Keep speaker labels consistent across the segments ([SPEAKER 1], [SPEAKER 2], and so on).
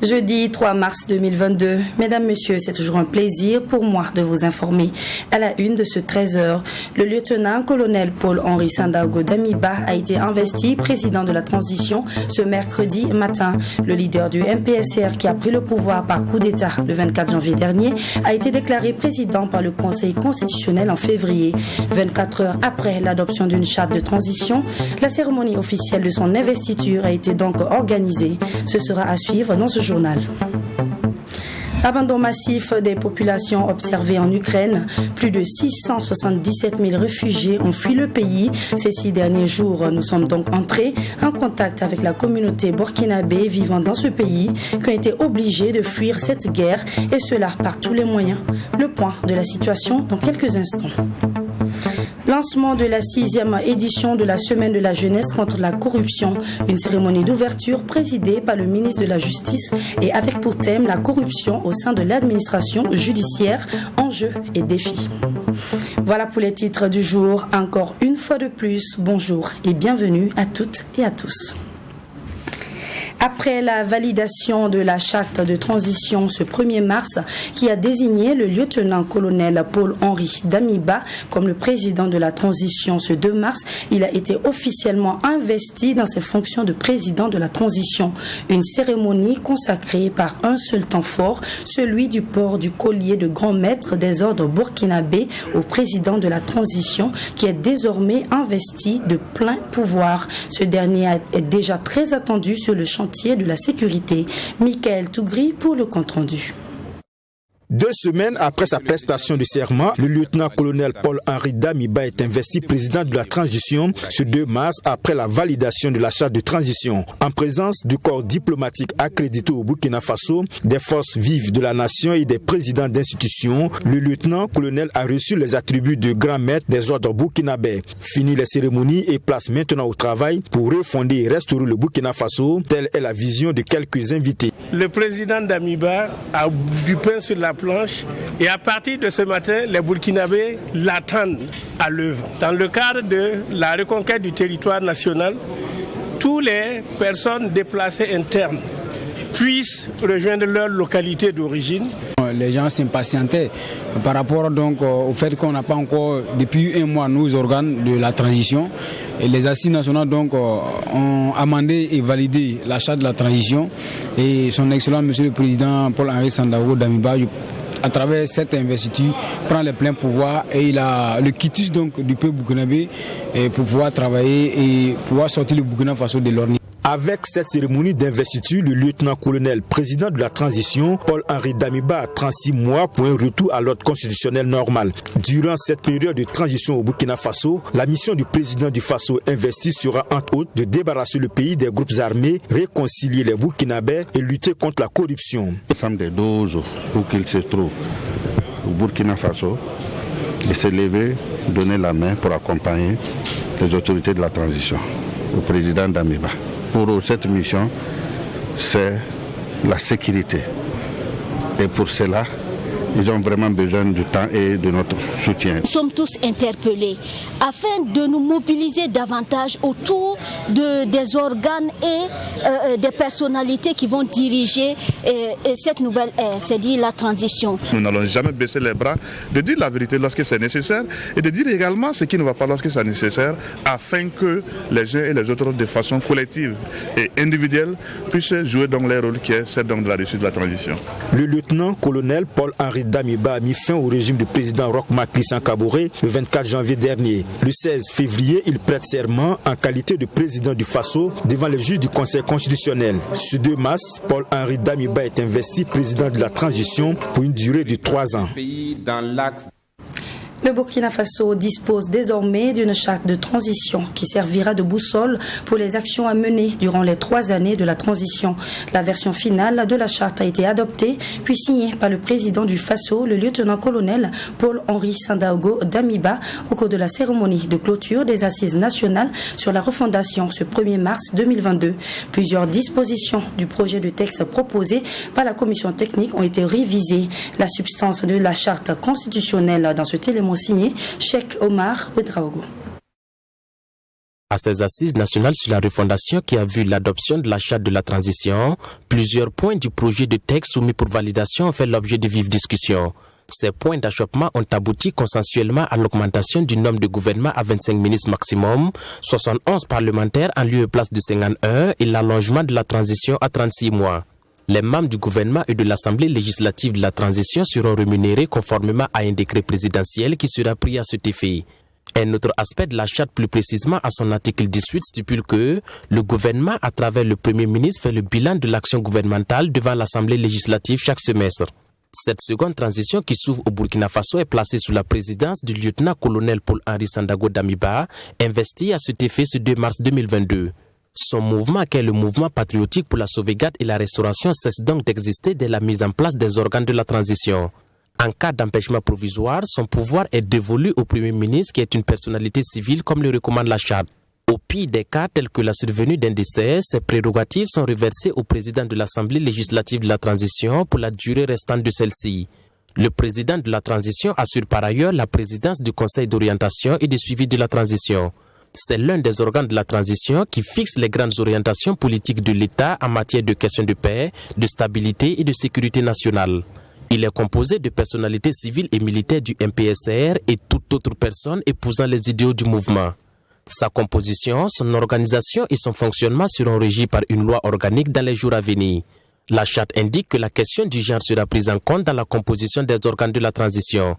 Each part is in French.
[SPEAKER 1] Jeudi 3 mars 2022. Mesdames, Messieurs, c'est toujours un plaisir pour moi de vous informer. À la une de ce 13h, le lieutenant-colonel Paul-Henri Sandaogo Damiba a été investi président de la transition ce mercredi matin. Le leader du MPSR qui a pris le pouvoir par coup d'État le 24 janvier dernier a été déclaré président par le Conseil constitutionnel en février. 24 heures après l'adoption d'une charte de transition, la cérémonie officielle de son investiture a été donc organisée. Ce sera à suivre dans ce journal. Abandon massif des populations observées en Ukraine. Plus de 677 000 réfugiés ont fui le pays. Ces 6 derniers jours, nous sommes donc entrés en contact avec la communauté burkinabé vivant dans ce pays qui ont été obligés de fuir cette guerre et cela par tous les moyens. Le point de la situation dans quelques instants. Lancement de la 6e édition de la Semaine de la jeunesse contre la corruption. Une cérémonie d'ouverture présidée par le ministre de la Justice et avec pour thème la corruption au sein de l'administration judiciaire, enjeux et défis. Voilà pour les titres du jour. Encore une fois de plus, bonjour et bienvenue à toutes et à tous. Après la validation de la charte de transition ce 1er mars, qui a désigné le lieutenant-colonel Paul-Henri Damiba comme le président de la transition ce 2 mars, il a été officiellement investi dans ses fonctions de président de la transition. Une cérémonie consacrée par un seul temps fort, celui du port du collier de grand maître des ordres burkinabés au président de la transition, qui est désormais investi de plein pouvoir. Ce dernier est déjà très attendu sur le chantier de la sécurité. Michael Tougri pour le compte-rendu.
[SPEAKER 2] 2 semaines après sa prestation de serment, le lieutenant-colonel Paul-Henri Damiba est investi président de la transition ce 2 mars après la validation de la charte de transition. En présence du corps diplomatique accrédité au Burkina Faso, des forces vives de la nation et des présidents d'institutions, le lieutenant-colonel a reçu les attributs de grand maître des ordres burkinabés. Fini les cérémonies et place maintenant au travail pour refonder et restaurer le Burkina Faso. Telle est la vision de quelques invités.
[SPEAKER 3] Le président Damiba a du pain sur la planche et à partir de ce matin, les Burkinabés l'attendent à l'œuvre. Dans le cadre de la reconquête du territoire national, toutes les personnes déplacées internes puissent rejoindre leur localité d'origine.
[SPEAKER 4] Les gens s'impatientaient par rapport donc au fait qu'on n'a pas encore depuis 1 mois nos organes de la transition. Et les assises nationales donc ont amendé et validé la charte de la transition. Et son excellent monsieur le président Paul-Henri Sandaogo Damiba, à travers cette investiture, prend les pleins pouvoirs et il a le quitus donc du peuple burkinabé pour pouvoir travailler et pouvoir sortir le Burkina Faso de l'ornière.
[SPEAKER 2] Avec cette cérémonie d'investiture, le lieutenant-colonel président de la transition, Paul-Henri Damiba, a 36 mois pour un retour à l'ordre constitutionnel normal. Durant cette période de transition au Burkina Faso, la mission du président du Faso investi sera entre autres de débarrasser le pays des groupes armés, réconcilier les Burkinabés et lutter contre la corruption.
[SPEAKER 5] Ensemble des doses où qu'il se trouve au Burkina Faso, et se lever, donner la main pour accompagner les autorités de la transition, au président Damiba. Pour cette mission, c'est la sécurité. Et pour cela, ils ont vraiment besoin du temps et de notre soutien.
[SPEAKER 6] Nous sommes tous interpellés afin de nous mobiliser davantage autour des organes et des personnalités qui vont diriger cette nouvelle ère, c'est-à-dire la transition.
[SPEAKER 7] Nous n'allons jamais baisser les bras, de dire la vérité lorsque c'est nécessaire et de dire également ce qui ne va pas lorsque c'est nécessaire, afin que les uns et les autres, de façon collective et individuelle, puissent jouer donc leur rôle qui est celle donc de la réussite de la transition.
[SPEAKER 2] Le lieutenant-colonel Paul-Henri Damiba a mis fin au régime du président Roch-Marc Christian Kaboré le 24 janvier dernier. Le 16 février, il prête serment en qualité de président du Faso devant les juges du Conseil constitutionnel. Ce 2 mars, Paul-Henri Damiba est investi président de la transition pour une durée de 3 ans.
[SPEAKER 1] Le Burkina Faso dispose désormais d'une charte de transition qui servira de boussole pour les actions à mener durant les 3 années de la transition. La version finale de la charte a été adoptée puis signée par le président du Faso, le lieutenant-colonel Paul-Henri Sandaogo Damiba, au cours de la cérémonie de clôture des assises nationales sur la refondation ce 1er mars 2022. Plusieurs dispositions du projet de texte proposé par la commission technique ont été révisées. La substance de la charte constitutionnelle dans ce télémoin signé Cheikh Omar Ouedraogo.
[SPEAKER 8] À ces assises nationales sur la refondation qui a vu l'adoption de la charte de la transition, plusieurs points du projet de texte soumis pour validation ont fait l'objet de vives discussions. Ces points d'achoppement ont abouti consensuellement à l'augmentation du nombre de gouvernements à 25 ministres maximum, 71 parlementaires en lieu et place de 51 et l'allongement de la transition à 36 mois. Les membres du gouvernement et de l'Assemblée législative de la transition seront rémunérés conformément à un décret présidentiel qui sera pris à cet effet. Un autre aspect de la charte, plus précisément à son article 18, stipule que le gouvernement, à travers le Premier ministre, fait le bilan de l'action gouvernementale devant l'Assemblée législative chaque semestre. Cette seconde transition qui s'ouvre au Burkina Faso est placée sous la présidence du lieutenant-colonel Paul-Henri Sandaogo Damiba, investi à cet effet ce 2 mars 2022. Son mouvement, qui est le mouvement patriotique pour la sauvegarde et la restauration, cesse donc d'exister dès la mise en place des organes de la transition. En cas d'empêchement provisoire, son pouvoir est dévolu au Premier ministre qui est une personnalité civile comme le recommande la charte. Au pire des cas tels que la survenue d'un décès, ses prérogatives sont reversées au président de l'Assemblée législative de la transition pour la durée restante de celle-ci. Le président de la transition assure par ailleurs la présidence du Conseil d'orientation et de suivi de la transition. C'est l'un des organes de la transition qui fixe les grandes orientations politiques de l'État en matière de questions de paix, de stabilité et de sécurité nationale. Il est composé de personnalités civiles et militaires du MPSR et toute autre personne épousant les idéaux du mouvement. Sa composition, son organisation et son fonctionnement seront régis par une loi organique dans les jours à venir. La charte indique que la question du genre sera prise en compte dans la composition des organes de la transition.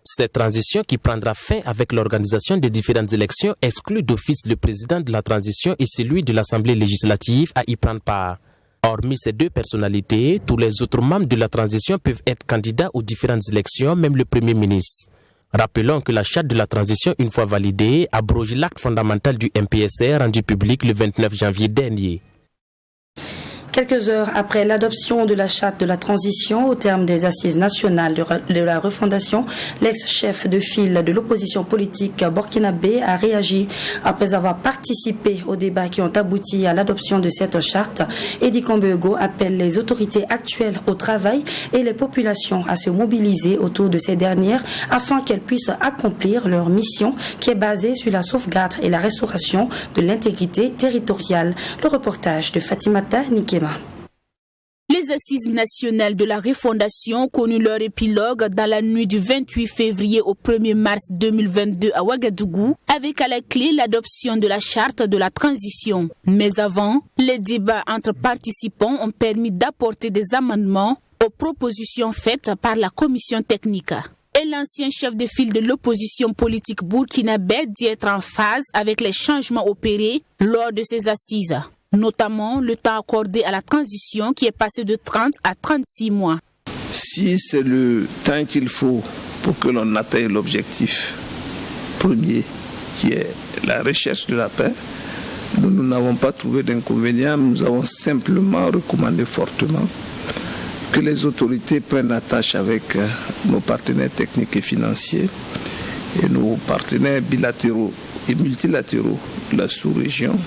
[SPEAKER 8] Cette transition, qui prendra fin avec l'organisation des différentes élections, exclut d'office le président de la transition et celui de l'Assemblée législative à y prendre part. Hormis ces deux personnalités, tous les autres membres de la transition peuvent être candidats aux différentes élections, même le Premier ministre. Rappelons que la charte de la transition, une fois validée, abroge l'acte fondamental du MPSR rendu public le 29 janvier dernier.
[SPEAKER 1] Quelques heures après l'adoption de la charte de la transition au terme des assises nationales de la refondation, l'ex-chef de file de l'opposition politique burkinabé a réagi après avoir participé aux débats qui ont abouti à l'adoption de cette charte. Edi Kambego appelle les autorités actuelles au travail et les populations à se mobiliser autour de ces dernières afin qu'elles puissent accomplir leur mission qui est basée sur la sauvegarde et la restauration de l'intégrité territoriale. Le reportage de Fatimata Nikema.
[SPEAKER 9] Les assises nationales de la refondation connurent leur épilogue dans la nuit du 28 février au 1er mars 2022 à Ouagadougou, avec à la clé l'adoption de la charte de la transition. Mais avant, les débats entre participants ont permis d'apporter des amendements aux propositions faites par la commission technique. Et l'ancien chef de file de l'opposition politique burkinabé dit être en phase avec les changements opérés lors de ces assises, notamment le temps accordé à la transition qui est passé de 30 à 36 mois.
[SPEAKER 10] Si c'est le temps qu'il faut pour que l'on atteigne l'objectif premier, qui est la recherche de la paix, nous n'avons pas trouvé d'inconvénient, nous avons simplement recommandé fortement que les autorités prennent attache avec nos partenaires techniques et financiers et nos partenaires bilatéraux et multilatéraux de la sous-région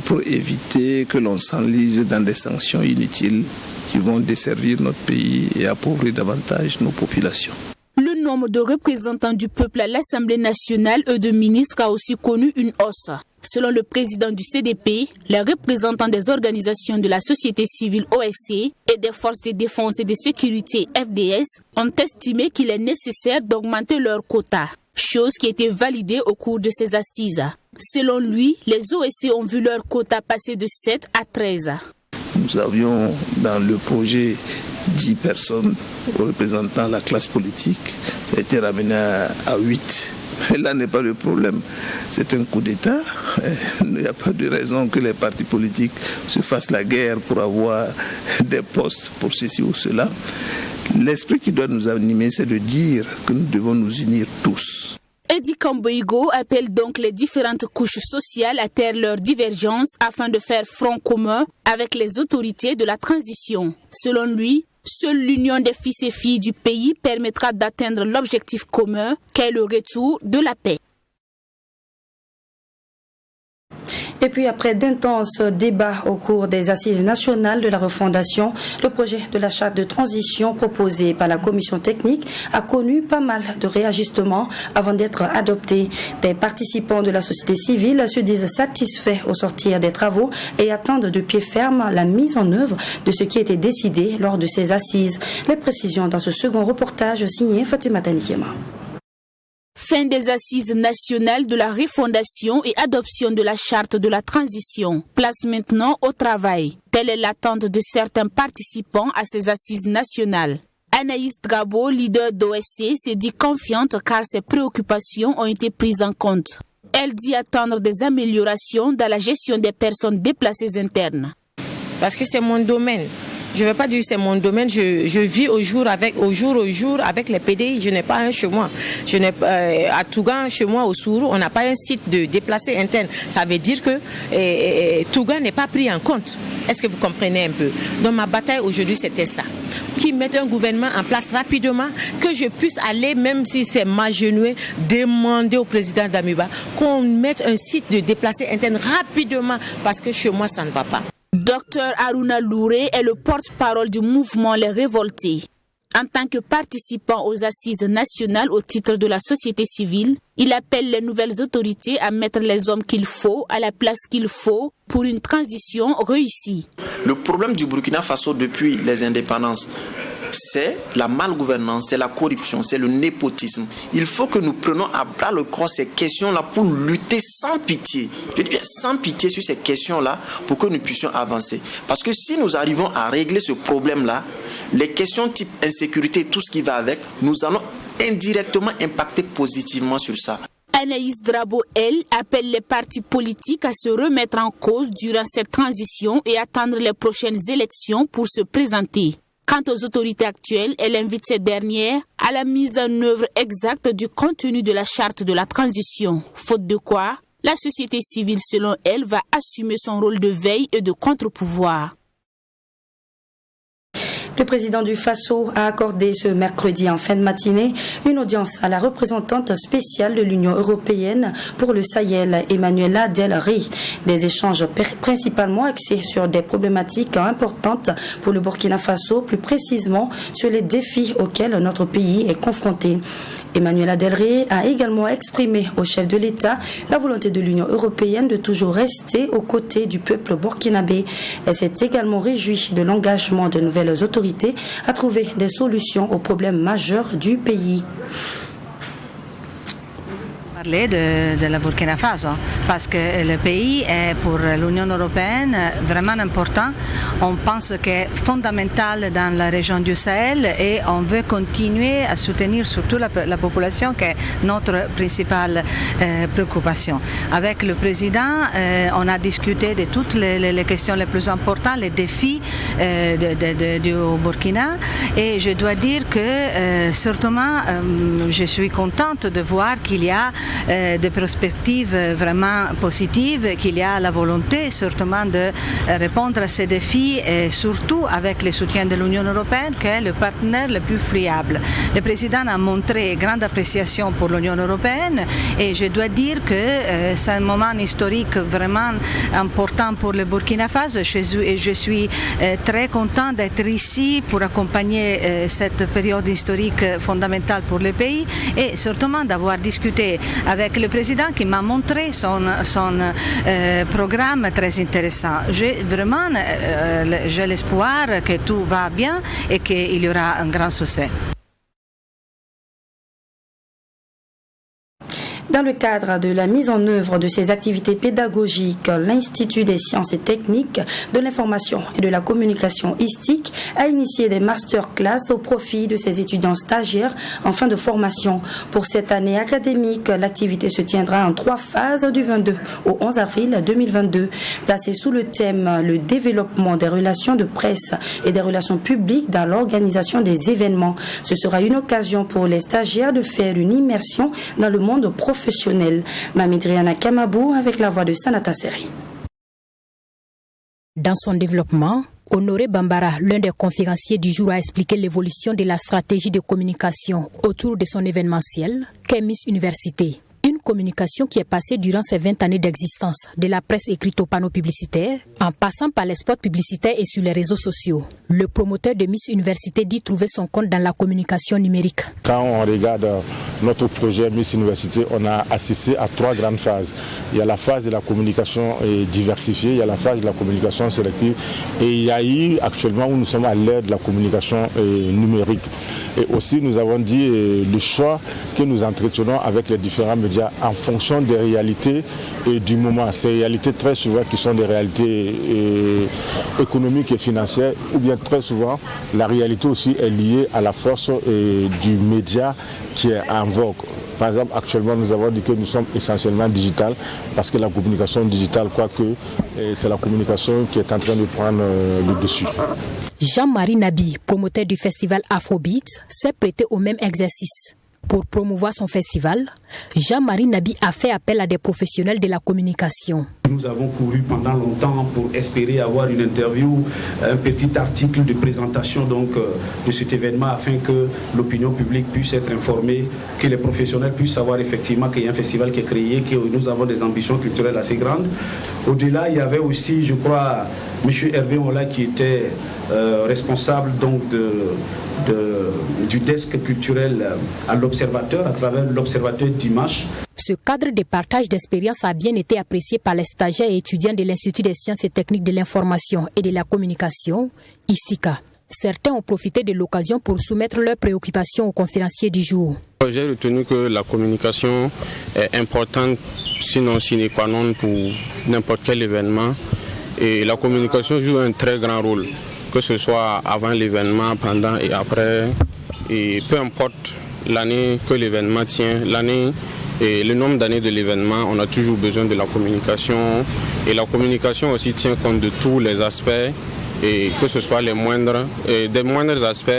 [SPEAKER 10] pour éviter que l'on s'enlise dans des sanctions inutiles qui vont desservir notre pays et appauvrir davantage nos populations.
[SPEAKER 9] Le nombre de représentants du peuple à l'Assemblée nationale et de ministres a aussi connu une hausse. Selon le président du CDP, les représentants des organisations de la société civile OSC et des forces de défense et de sécurité FDS ont estimé qu'il est nécessaire d'augmenter leur quota, chose qui a été validée au cours de ces assises. Selon lui, les OSC ont vu leur quota passer de 7 à 13.
[SPEAKER 10] Nous avions dans le projet 10 personnes représentant la classe politique. Ça a été ramené à 8. Mais là n'est pas le problème. C'est un coup d'État. Il n'y a pas de raison que les partis politiques se fassent la guerre pour avoir des postes pour ceci ou cela. L'esprit qui doit nous animer, c'est de dire que nous devons nous unir tous.
[SPEAKER 9] Eddie Kamboigo appelle donc les différentes couches sociales à taire leurs divergences afin de faire front commun avec les autorités de la transition. Selon lui, seule l'union des fils et filles du pays permettra d'atteindre l'objectif commun qu'est le retour de la paix.
[SPEAKER 1] Et puis après d'intenses débats au cours des assises nationales de la refondation, le projet de la charte de transition proposé par la commission technique a connu pas mal de réajustements avant d'être adopté. Des participants de la société civile se disent satisfaits au sortir des travaux et attendent de pied ferme la mise en œuvre de ce qui a été décidé lors de ces assises. Les précisions dans ce second reportage signé Fatima Tanikema.
[SPEAKER 9] Fin des assises nationales de la refondation et adoption de la charte de la transition. Place maintenant au travail. Telle est l'attente de certains participants à ces assises nationales. Anaïs Drabo, leader d'OSC, s'est dit confiante car ses préoccupations ont été prises en compte. Elle dit attendre des améliorations dans la gestion des personnes déplacées internes.
[SPEAKER 11] Parce que c'est mon domaine. Je ne veux pas dire que c'est mon domaine, je vis au jour avec les PDI, je n'ai pas un chez moi. À Tougan, chez moi, au Sourou, on n'a pas un site de déplacés internes. Ça veut dire que Tougan n'est pas pris en compte. Est-ce que vous comprenez un peu? Donc ma bataille aujourd'hui, c'était ça. Qu'ils mettent un gouvernement en place rapidement, que je puisse aller, même si c'est m'agenouiller, demander au président Damiba qu'on mette un site de déplacés internes rapidement, parce que chez moi, ça ne va pas.
[SPEAKER 9] Dr Aruna Louré est le porte-parole du mouvement Les Révoltés. En tant que participant aux assises nationales au titre de la société civile, il appelle les nouvelles autorités à mettre les hommes qu'il faut à la place qu'il faut pour une transition réussie.
[SPEAKER 12] Le problème du Burkina Faso depuis les indépendances, c'est la malgouvernance, c'est la corruption, c'est le népotisme. Il faut que nous prenions à bras le corps ces questions-là pour lutter sans pitié. Je dis bien sans pitié sur ces questions-là pour que nous puissions avancer. Parce que si nous arrivons à régler ce problème-là, les questions type insécurité, tout ce qui va avec, nous allons indirectement impacter positivement sur ça.
[SPEAKER 9] Anaïs Drabo, elle, appelle les partis politiques à se remettre en cause durant cette transition et attendre les prochaines élections pour se présenter. Quant aux autorités actuelles, elle invite ces dernières à la mise en œuvre exacte du contenu de la charte de la transition. Faute de quoi, la société civile, selon elle, va assumer son rôle de veille et de contre-pouvoir.
[SPEAKER 1] Le président du Faso a accordé ce mercredi en fin de matinée une audience à la représentante spéciale de l'Union européenne pour le Sahel, Emmanuela Del Rey. Des échanges principalement axés sur des problématiques importantes pour le Burkina Faso, plus précisément sur les défis auxquels notre pays est confronté. Emmanuela Del Rey a également exprimé au chef de l'État la volonté de l'Union européenne de toujours rester aux côtés du peuple burkinabé. Elle s'est également réjouie de l'engagement de nouvelles autorités à trouver des solutions aux problèmes majeurs du pays.
[SPEAKER 13] De la Burkina Faso parce que le pays est pour l'Union européenne vraiment important. On pense que c'est fondamental dans la région du Sahel et on veut continuer à soutenir surtout la population qui est notre principale préoccupation. Avec le président, on a discuté de toutes les questions les plus importantes, les défis du Burkina et je dois dire que certainement je suis contente de voir qu'il y a des perspectives vraiment positives, qu'il y a la volonté certainement de répondre à ces défis et surtout avec le soutien de l'Union européenne qui est le partenaire le plus fiable. Le président a montré grande appréciation pour l'Union européenne et je dois dire que c'est un moment historique vraiment important pour le Burkina Faso et je suis très content d'être ici pour accompagner cette période historique fondamentale pour le pays et certainement d'avoir discuté avec le président qui m'a montré son programme très intéressant. J'ai l'espoir que tout va bien et qu'il y aura un grand succès.
[SPEAKER 1] Dans le cadre de la mise en œuvre de ces activités pédagogiques, l'Institut des sciences et techniques de l'information et de la communication ISTIC a initié des masterclass au profit de ses étudiants stagiaires en fin de formation. Pour cette année académique, l'activité se tiendra en 3 phases du 22 au 11 avril 2022. Placée sous le thème « Le développement des relations de presse et des relations publiques dans l'organisation des événements ». Ce sera une occasion pour les stagiaires de faire une immersion dans le monde professionnel. Mamidriana Kamabou avec la voix de Sanata Seri.
[SPEAKER 14] Dans son développement, Honoré Bambara, l'un des conférenciers du jour, a expliqué l'évolution de la stratégie de communication autour de son événementiel qu'est Miss Université. Une communication qui est passée durant ces 20 années d'existence, de la presse écrite au panneau publicitaire, en passant par les spots publicitaires et sur les réseaux sociaux. Le promoteur de Miss Université dit trouver son compte dans la communication numérique.
[SPEAKER 15] Quand on regarde notre projet Miss Université, on a assisté à 3 grandes phases. Il y a la phase de la communication diversifiée, il y a la phase de la communication sélective et il y a eu actuellement où nous sommes à l'ère de la communication numérique. Et aussi nous avons dit le choix que nous entretenons avec les différents médias en fonction des réalités et du moment. Ces réalités très souvent qui sont des réalités économiques et financières ou bien très souvent la réalité aussi est liée à la force du média qui est en vogue. Par exemple, actuellement, nous avons dit que nous sommes essentiellement digital parce que la communication digitale, quoique, c'est la communication qui est en train de prendre le dessus.
[SPEAKER 14] Jean-Marie Nabi, promoteur du festival Afrobeat, s'est prêté au même exercice. Pour promouvoir son festival, Jean-Marie Nabi a fait appel à des professionnels de la communication.
[SPEAKER 16] Nous avons couru pendant longtemps pour espérer avoir une interview, un petit article de présentation de cet événement afin que l'opinion publique puisse être informée, que les professionnels puissent savoir effectivement qu'il y a un festival qui est créé, que nous avons des ambitions culturelles assez grandes. Au-delà, il y avait aussi, je crois, M. Hervé Mola qui était responsable du desk culturel à l'Observateur, à travers l'Observateur Dimanche.
[SPEAKER 14] Ce cadre de partage d'expérience a bien été apprécié par les stagiaires et étudiants de l'Institut des sciences et techniques de l'information et de la communication, ISTICA. Certains ont profité de l'occasion pour soumettre leurs préoccupations aux conférenciers du jour.
[SPEAKER 17] J'ai retenu que la communication est importante, sinon sine qua non pour n'importe quel événement. Et la communication joue un très grand rôle, que ce soit avant l'événement, pendant et après. Et peu importe l'année que l'événement tient, l'année et le nombre d'années de l'événement, on a toujours besoin de la communication. Et la communication aussi tient compte de tous les aspects, et que ce soit les moindres, des moindres aspects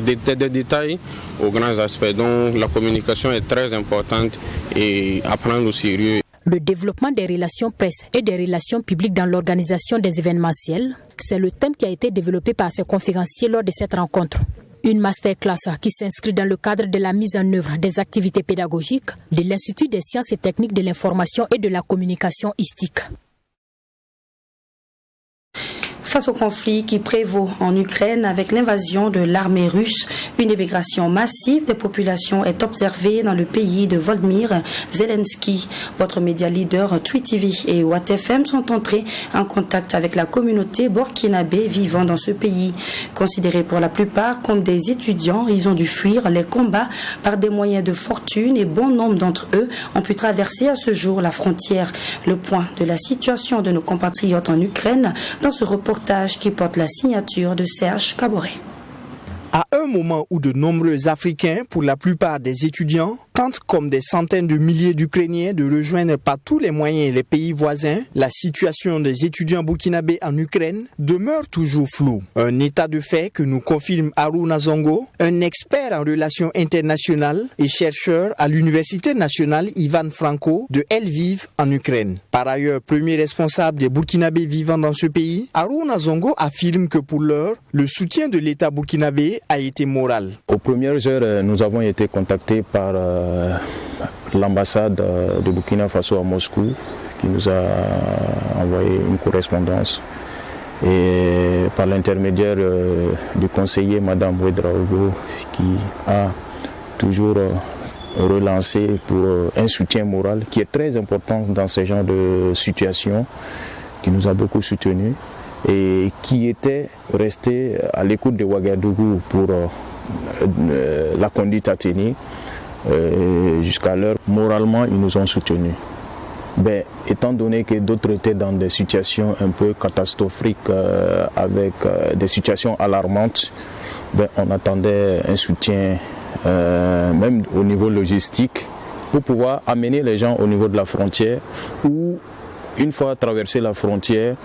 [SPEAKER 17] des détails aux grands aspects. Donc la communication est très importante et à prendre au sérieux.
[SPEAKER 14] Le développement des relations presse et des relations publiques dans l'organisation des événementiels, c'est le thème qui a été développé par ces conférenciers lors de cette rencontre. Une masterclass qui s'inscrit dans le cadre de la mise en œuvre des activités pédagogiques de l'Institut des sciences et techniques de l'information et de la communication ISTIC.
[SPEAKER 1] Face au conflit qui prévaut en Ukraine avec l'invasion de l'armée russe, une émigration massive des populations est observée dans le pays de Volodymyr Zelensky. Votre média leader Tweet TV et Watt FM sont entrés en contact avec la communauté burkinabé vivant dans ce pays. Considérés pour la plupart comme des étudiants, ils ont dû fuir les combats par des moyens de fortune et bon nombre d'entre eux ont pu traverser à ce jour la frontière. Le point de la situation de nos compatriotes en Ukraine dans ce reportage qui porte la signature de Serge Caboret.
[SPEAKER 18] À un moment où de nombreux Africains, pour la plupart des étudiants, tentent comme des centaines de milliers d'Ukrainiens de rejoindre par tous les moyens les pays voisins, la situation des étudiants burkinabés en Ukraine demeure toujours floue. Un état de fait que nous confirme Haruna Zongo, un expert en relations internationales et chercheur à l'Université nationale Ivan Franko de Lviv en Ukraine. Par ailleurs, premier responsable des Burkinabés vivant dans ce pays, Haruna Zongo affirme que pour l'heure, le soutien de l'État burkinabé a été moral.
[SPEAKER 19] Aux premières heures, nous avons été contactés par l'ambassade de Burkina Faso à Moscou qui nous a envoyé une correspondance et par l'intermédiaire du conseiller Madame Ouedraogo qui a toujours relancé pour un soutien moral qui est très important dans ce genre de situation, qui nous a beaucoup soutenus et qui était resté à l'écoute de Ouagadougou pour la conduite à tenir Jusqu'à l'heure, moralement, ils nous ont soutenus. Étant donné que d'autres étaient dans des situations un peu catastrophiques, avec des situations alarmantes, on attendait un soutien, même au niveau logistique, pour pouvoir amener les gens au niveau de la frontière ou, une fois traversé la frontière,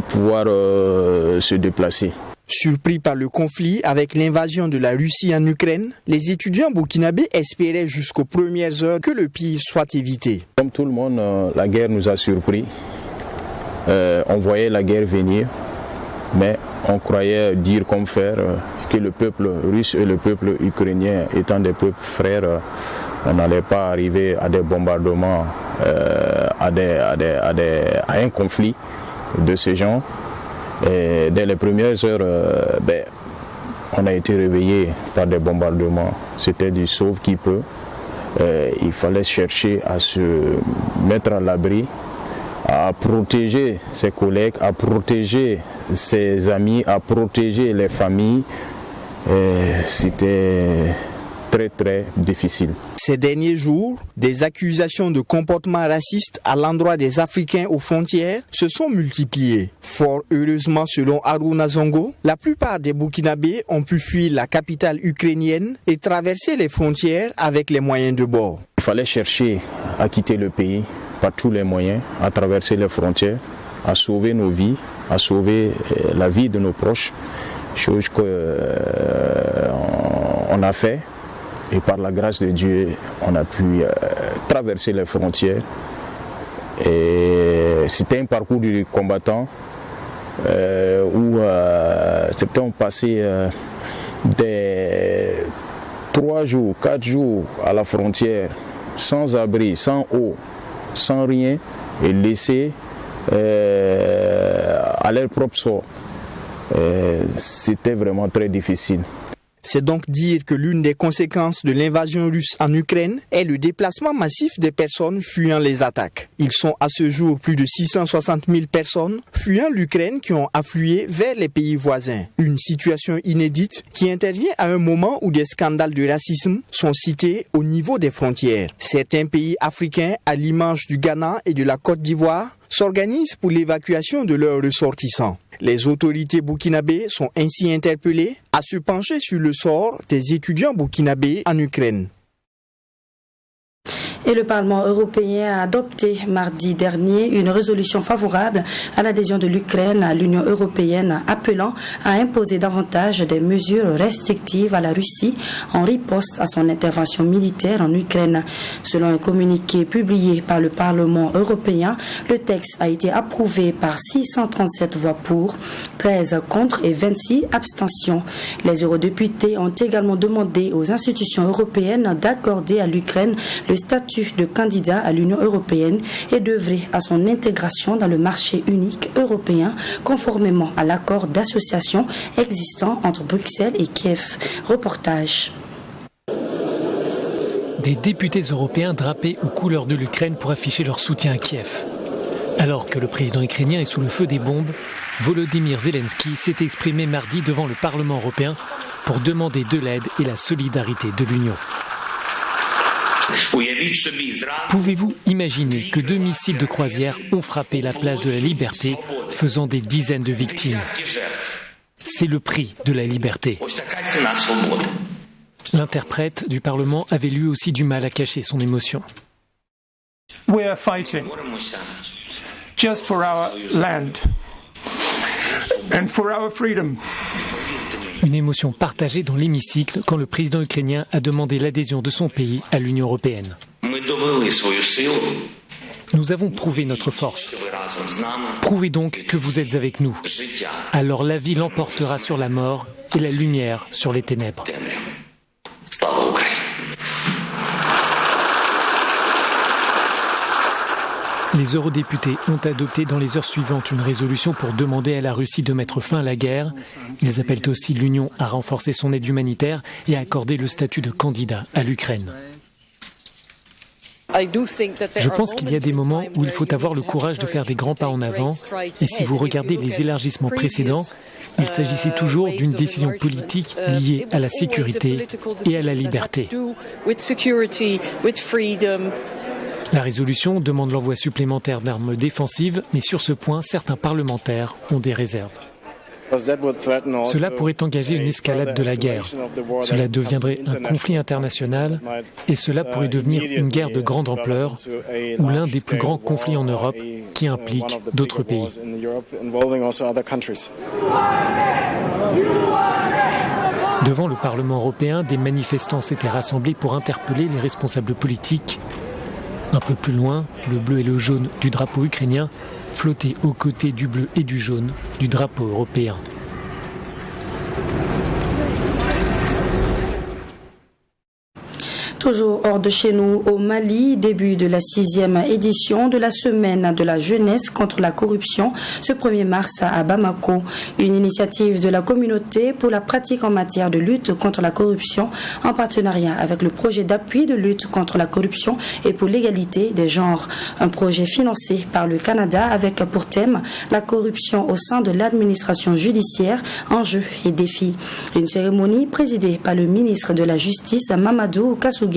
[SPEAKER 19] pouvoir se déplacer.
[SPEAKER 18] Surpris par le conflit avec l'invasion de la Russie en Ukraine, les étudiants burkinabés espéraient jusqu'aux premières heures que le pire soit évité.
[SPEAKER 19] Comme tout le monde, la guerre nous a surpris. On voyait la guerre venir, mais on croyait dire comme faire que le peuple russe et le peuple ukrainien étant des peuples frères, on n'allait pas arriver à des bombardements, à un conflit de ce genre. Et dès les premières heures, on a été réveillés par des bombardements. C'était du sauve qui peut. Il fallait chercher à se mettre à l'abri, à protéger ses collègues, à protéger ses amis, à protéger les familles. C'était très très difficile.
[SPEAKER 18] Ces derniers jours, des accusations de comportement raciste à l'endroit des Africains aux frontières se sont multipliées. Fort heureusement, selon Haruna Zongo, la plupart des Burkinabés ont pu fuir la capitale ukrainienne et traverser les frontières avec les moyens de bord.
[SPEAKER 19] Il fallait chercher à quitter le pays par tous les moyens, à traverser les frontières, à sauver nos vies, à sauver la vie de nos proches, chose qu'on a fait. Et par la grâce de Dieu, on a pu traverser les frontières. Et c'était un parcours du combattant où c'était on passait des 3 jours, 4 jours à la frontière, sans abri, sans eau, sans rien, et laissés à leur propre sort. C'était vraiment très difficile.
[SPEAKER 18] C'est donc dire que l'une des conséquences de l'invasion russe en Ukraine est le déplacement massif des personnes fuyant les attaques. Ils sont à ce jour plus de 660 000 personnes fuyant l'Ukraine qui ont afflué vers les pays voisins. Une situation inédite qui intervient à un moment où des scandales de racisme sont cités au niveau des frontières. Certains pays africains, à l'image du Ghana et de la Côte d'Ivoire, s'organisent pour l'évacuation de leurs ressortissants. Les autorités burkinabées sont ainsi interpellées à se pencher sur le sort des étudiants burkinabés en Ukraine.
[SPEAKER 1] Et le Parlement européen a adopté mardi dernier une résolution favorable à l'adhésion de l'Ukraine à l'Union européenne, appelant à imposer davantage des mesures restrictives à la Russie en riposte à son intervention militaire en Ukraine. Selon un communiqué publié par le Parlement européen, le texte a été approuvé par 637 voix pour, 13 contre et 26 abstentions. Les eurodéputés ont également demandé aux institutions européennes d'accorder à l'Ukraine le statut de candidat à l'Union européenne et d'œuvrer à son intégration dans le marché unique européen conformément à l'accord d'association existant entre Bruxelles et Kiev. Reportage.
[SPEAKER 20] Des députés européens drapés aux couleurs de l'Ukraine pour afficher leur soutien à Kiev. Alors que le président ukrainien est sous le feu des bombes, Volodymyr Zelensky s'est exprimé mardi devant le Parlement européen pour demander de l'aide et la solidarité de l'Union. Pouvez-vous imaginer que 2 missiles de croisière ont frappé la place de la Liberté, faisant des dizaines de victimes? C'est le prix de la liberté. L'interprète du Parlement avait lui aussi du mal à cacher son émotion.
[SPEAKER 21] We are fighting just for our land and for our freedom.
[SPEAKER 20] Une émotion partagée dans l'hémicycle quand le président ukrainien a demandé l'adhésion de son pays à l'Union européenne. Nous avons prouvé notre force. Prouvez donc que vous êtes avec nous. Alors la vie l'emportera sur la mort et la lumière sur les ténèbres. Les eurodéputés ont adopté dans les heures suivantes une résolution pour demander à la Russie de mettre fin à la guerre. Ils appellent aussi l'Union à renforcer son aide humanitaire et à accorder le statut de candidat à l'Ukraine. Je pense qu'il y a des moments où il faut avoir le courage de faire des grands pas en avant. Et si vous regardez les élargissements précédents, Il s'agissait toujours d'une décision politique liée à la sécurité et à la liberté. La résolution demande l'envoi supplémentaire d'armes défensives, mais sur ce point, certains parlementaires ont des réserves. Cela pourrait engager une escalade de la guerre. Cela deviendrait un conflit international et cela pourrait devenir une guerre de grande ampleur ou l'un des plus grands conflits en Europe qui implique d'autres pays. Devant le Parlement européen, des manifestants s'étaient rassemblés pour interpeller les responsables politiques. Un peu plus loin, le bleu et le jaune du drapeau ukrainien flottaient aux côtés du bleu et du jaune du drapeau européen.
[SPEAKER 1] Toujours hors de chez nous, au Mali, début de la 6e édition de la semaine de la jeunesse contre la corruption, ce 1er mars à Bamako. Une initiative de la communauté pour la pratique en matière de lutte contre la corruption en partenariat avec le projet d'appui de lutte contre la corruption et pour l'égalité des genres. Un projet financé par le Canada avec pour thème la corruption au sein de l'administration judiciaire, enjeux et défis. Une cérémonie présidée par le ministre de la Justice, Mamadou Kassougé,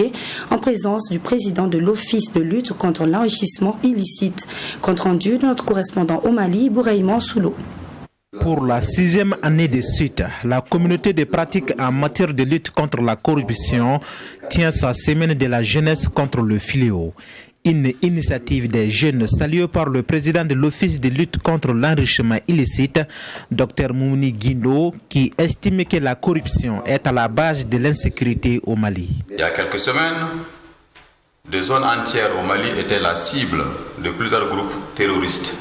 [SPEAKER 1] en présence du président de l'Office de lutte contre l'enrichissement illicite. Compte rendu de notre correspondant au Mali, Bouraïman Soulo.
[SPEAKER 3] Pour la 6e année de suite, la communauté de pratique en matière de lutte contre la corruption tient sa semaine de la jeunesse contre le fléau. Une initiative des jeunes saluée par le président de l'Office de lutte contre l'enrichissement illicite, Dr Mouni Guindo, qui estime que la corruption est à la base de l'insécurité au Mali.
[SPEAKER 22] Il y a quelques semaines, des zones entières au Mali étaient la cible de plusieurs groupes terroristes.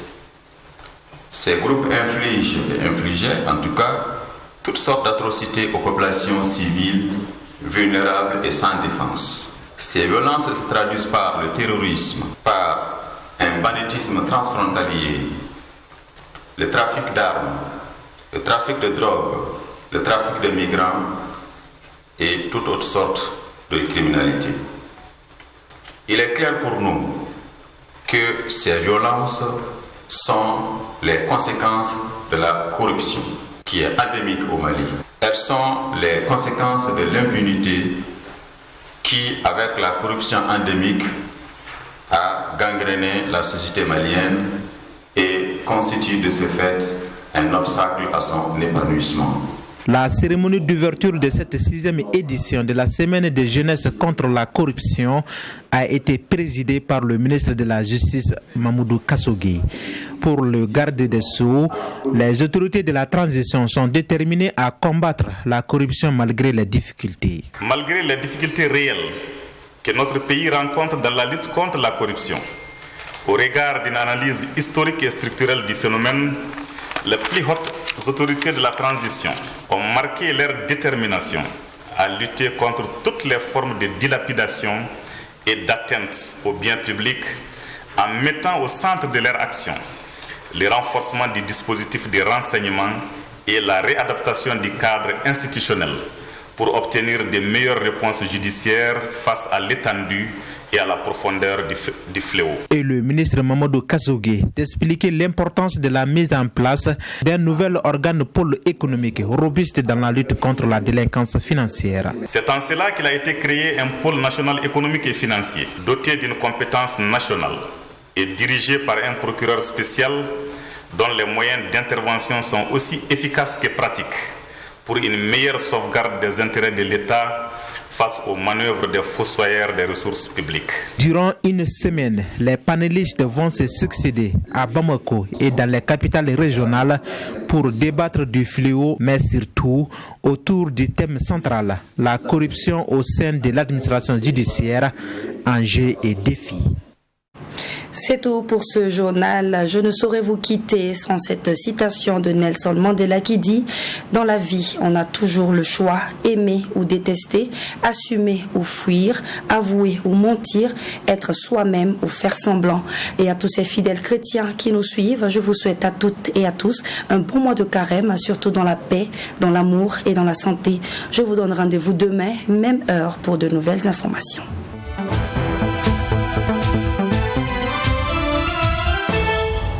[SPEAKER 22] Ces groupes infligeaient en tout cas toutes sortes d'atrocités aux populations civiles, vulnérables et sans défense. Ces violences se traduisent par le terrorisme, par un banditisme transfrontalier, le trafic d'armes, le trafic de drogue, le trafic de migrants et toute autre sorte de criminalité. Il est clair pour nous que ces violences sont les conséquences de la corruption qui est endémique au Mali. Elles sont les conséquences de l'impunité qui, avec la corruption endémique, a gangréné la société malienne et constitue de ce fait un obstacle à son épanouissement.
[SPEAKER 3] La cérémonie d'ouverture de cette 6e édition de la Semaine de jeunesse contre la corruption a été présidée par le ministre de la Justice, Mamadou Kassougé. Pour le garde des Sceaux, les autorités de la transition sont déterminées à combattre la corruption malgré les difficultés.
[SPEAKER 23] Malgré les difficultés réelles que notre pays rencontre dans la lutte contre la corruption, au regard d'une analyse historique et structurelle du phénomène, les plus hautes autorités de la transition ont marqué leur détermination à lutter contre toutes les formes de dilapidation et d'atteinte aux biens publics en mettant au centre de leur action le renforcement du dispositif de renseignement et la réadaptation du cadre institutionnel pour obtenir de meilleures réponses judiciaires face à l'étendue et à la profondeur du fléau.
[SPEAKER 3] Et le ministre Mamadou Kassougé d'expliquer l'importance de la mise en place d'un nouvel organe pôle économique robuste dans la lutte contre la délinquance financière.
[SPEAKER 23] C'est en cela qu'il a été créé un pôle national économique et financier, doté d'une compétence nationale et dirigé par un procureur spécial dont les moyens d'intervention sont aussi efficaces que pratiques pour une meilleure sauvegarde des intérêts de l'État face aux manœuvres des fossoyeurs des ressources publiques.
[SPEAKER 3] Durant une semaine, les panélistes vont se succéder à Bamako et dans les capitales régionales pour débattre du fléau, mais surtout autour du thème central, la corruption au sein de l'administration judiciaire, enjeux et défis.
[SPEAKER 1] C'est tout pour ce journal. Je ne saurais vous quitter sans cette citation de Nelson Mandela qui dit « Dans la vie, on a toujours le choix, aimer ou détester, assumer ou fuir, avouer ou mentir, être soi-même ou faire semblant. » Et à tous ces fidèles chrétiens qui nous suivent, je vous souhaite à toutes et à tous un bon mois de carême, surtout dans la paix, dans l'amour et dans la santé. Je vous donne rendez-vous demain, même heure, pour de nouvelles informations.